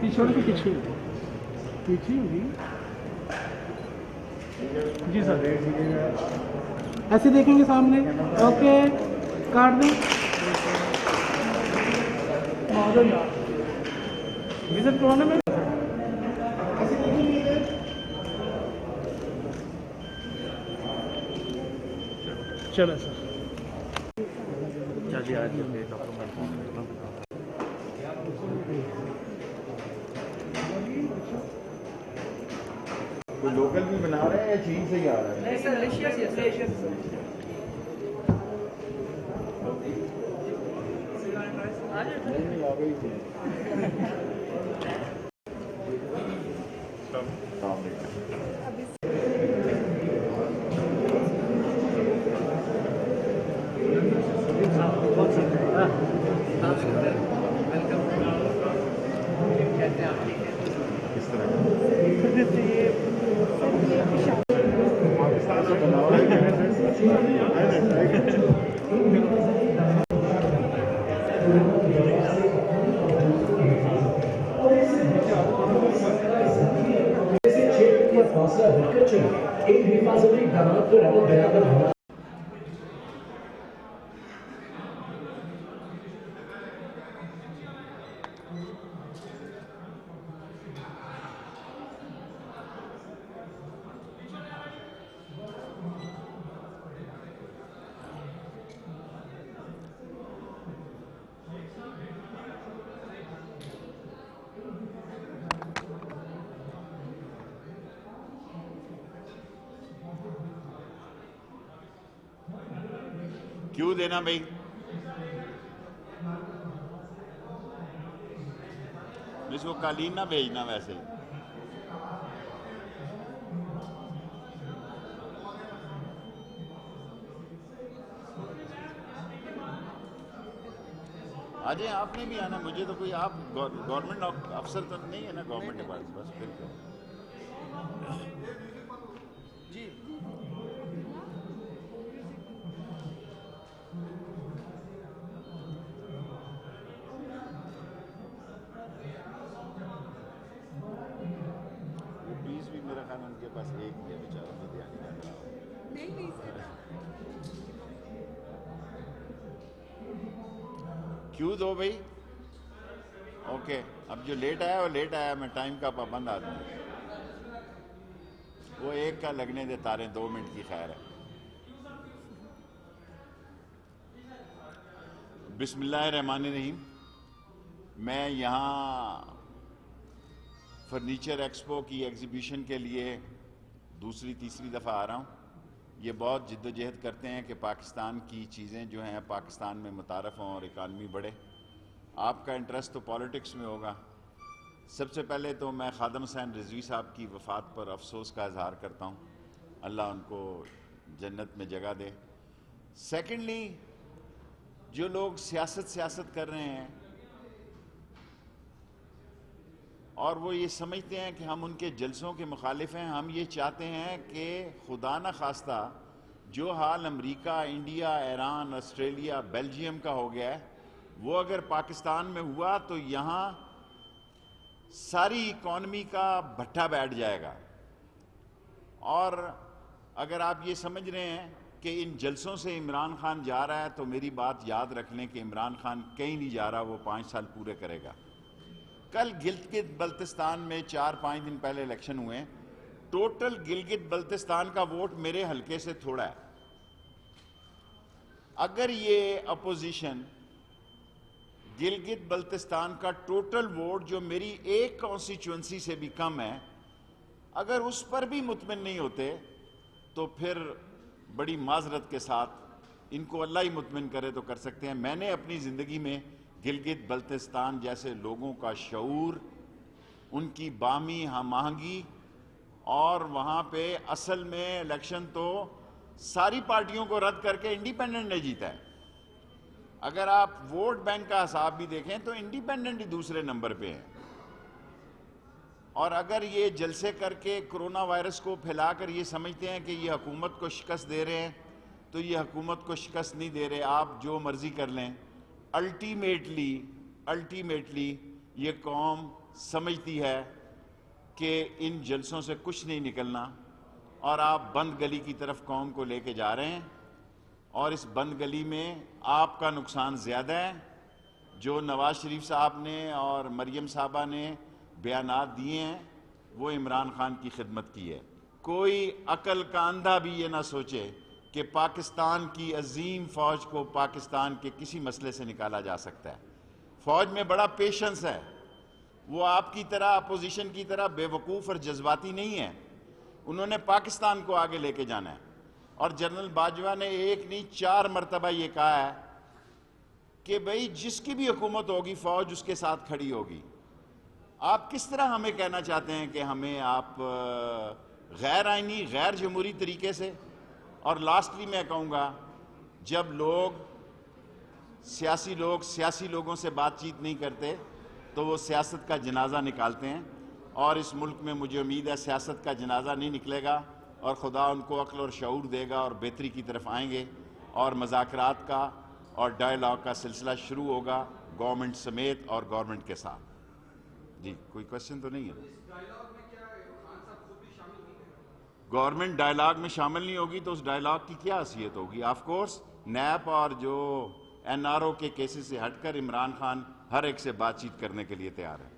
پیچھے پیچھے پیچھے ہوگی جی سر. ایسے دیکھیں گے سامنے. اوکے کاٹ دیں. وزٹ کروانا میں چلو سر. چلیے آج ڈاکٹر میں فون کرتا ہوں. کوئی لوکل بھی بنا رہے ہیں یا چین سے ہی آ رہا ہے؟ نہیں سر ایشیا سے. نہیں آ گئی تھی. کس طرح پاکستان سے بنا ہوا کیوں دینا بھائی؟ اس کو قالین نہ بھیجنا ویسے ہی. آ جائیں, آپ نے بھی آنا. مجھے تو کوئی, آپ گورنمنٹ افسر تو نہیں ہے نا گورنمنٹ کے پاس, بس پھر کیا. جی وہ پیس بھی میرا خیال ان کے پاس ایک ہی ہے بیچاروں کو دھیان نہیں رکھ رہا. نہیں سر. کیوں دو بھائی؟ اوکے, اب جو لیٹ آیا وہ لیٹ آیا. میں ٹائم کا پابند آدمی ہوں. وہ ایک کا لگنے دے تاریں, 2 منٹ کی خیر ہے. بسم اللہ الرحمن الرحیم. میں یہاں فرنیچر ایکسپو کی ایگزیبیشن کے لیے دوسری تیسری دفعہ آ رہا ہوں. یہ بہت جد و جہد کرتے ہیں کہ پاکستان کی چیزیں جو ہیں پاکستان میں متعارف ہوں اور اکانومی بڑھے. آپ کا انٹرسٹ تو پالیٹکس میں ہوگا. سب سے پہلے تو میں خادم حسین رضوی صاحب کی وفات پر افسوس کا اظہار کرتا ہوں. اللہ ان کو جنت میں جگہ دے. سیکنڈلی, جو لوگ سیاست کر رہے ہیں اور وہ یہ سمجھتے ہیں کہ ہم ان کے جلسوں کے مخالف ہیں, ہم یہ چاہتے ہیں کہ خدا نہ خواستہ جو حال امریکہ, انڈیا, ایران, آسٹریلیا, بیلجیم کا ہو گیا ہے, وہ اگر پاکستان میں ہوا تو یہاں ساری اکانومی کا بھٹا بیٹھ جائے گا. اور اگر آپ یہ سمجھ رہے ہیں کہ ان جلسوں سے عمران خان جا رہا ہے تو میری بات یاد رکھ لیں کہ عمران خان کہیں نہیں جا رہا, وہ 5 سال پورے کرے گا. کل گلگت بلتستان میں 4-5 دن پہلے الیکشن ہوئے ہیں. ٹوٹل گلگت بلتستان کا ووٹ میرے حلقے سے تھوڑا ہے. اگر یہ اپوزیشن گلگت بلتستان کا ٹوٹل ووٹ جو میری ایک کانسٹیچوئنسی سے بھی کم ہے, اگر اس پر بھی مطمئن نہیں ہوتے تو پھر بڑی معذرت کے ساتھ ان کو اللہ ہی مطمئن کرے تو کر سکتے ہیں. میں نے اپنی زندگی میں گلگت بلتستان جیسے لوگوں کا شعور, ان کی باہمی ہم آہنگی, اور وہاں پہ اصل میں الیکشن تو ساری پارٹیوں کو رد کر کے انڈیپینڈنٹ نے جیتا ہے. اگر آپ ووٹ بینک کا حساب بھی دیکھیں تو انڈیپینڈنٹ ہی دوسرے نمبر پہ ہیں. اور اگر یہ جلسے کر کے کرونا وائرس کو پھیلا کر یہ سمجھتے ہیں کہ یہ حکومت کو شکست دے رہے ہیں, تو یہ حکومت کو شکست نہیں دے رہے. آپ جو مرضی کر لیں, الٹیمیٹلی یہ قوم سمجھتی ہے کہ ان جلسوں سے کچھ نہیں نکلنا اور آپ بند گلی کی طرف قوم کو لے کے جا رہے ہیں، اور اس بند گلی میں آپ کا نقصان زیادہ ہے۔ جو نواز شریف صاحب نے اور مریم صاحبہ نے بیانات دیے ہیں وہ عمران خان کی خدمت کی ہے۔ کوئی عقل کا اندھا بھی یہ نہ سوچے کہ پاکستان کی عظیم فوج کو پاکستان کے کسی مسئلے سے نکالا جا سکتا ہے۔ فوج میں بڑا پیشنس ہے، وہ آپ کی طرح اپوزیشن کی طرح بے وقوف اور جذباتی نہیں ہے۔ انہوں نے پاکستان کو آگے لے کے جانا ہے، اور جنرل باجوہ نے ایک نہیں 4 مرتبہ یہ کہا ہے کہ بھئی جس کی بھی حکومت ہوگی فوج اس کے ساتھ کھڑی ہوگی۔ آپ کس طرح ہمیں کہنا چاہتے ہیں کہ ہمیں آپ غیر آئینی غیر جمہوری طریقے سے؟ اور لاسٹلی میں کہوں گا، جب سیاسی لوگوں سے بات چیت نہیں کرتے تو وہ سیاست کا جنازہ نکالتے ہیں، اور اس ملک میں مجھے امید ہے سیاست کا جنازہ نہیں نکلے گا، اور خدا ان کو عقل اور شعور دے گا اور بہتری کی طرف آئیں گے، اور مذاکرات کا اور ڈائیلاگ کا سلسلہ شروع ہوگا گورنمنٹ سمیت اور گورنمنٹ کے ساتھ۔ جی کوئی کوشچن تو نہیں ہے؟ گورنمنٹ ڈائیلاگ میں شامل نہیں ہوگی تو اس ڈائیلاگ کی کیا حیثیت ہوگی؟ آف کورس نیب اور جو این آر او کے کیسز سے ہٹ کر عمران خان ہر ایک سے بات چیت کرنے کے لیے تیار ہے۔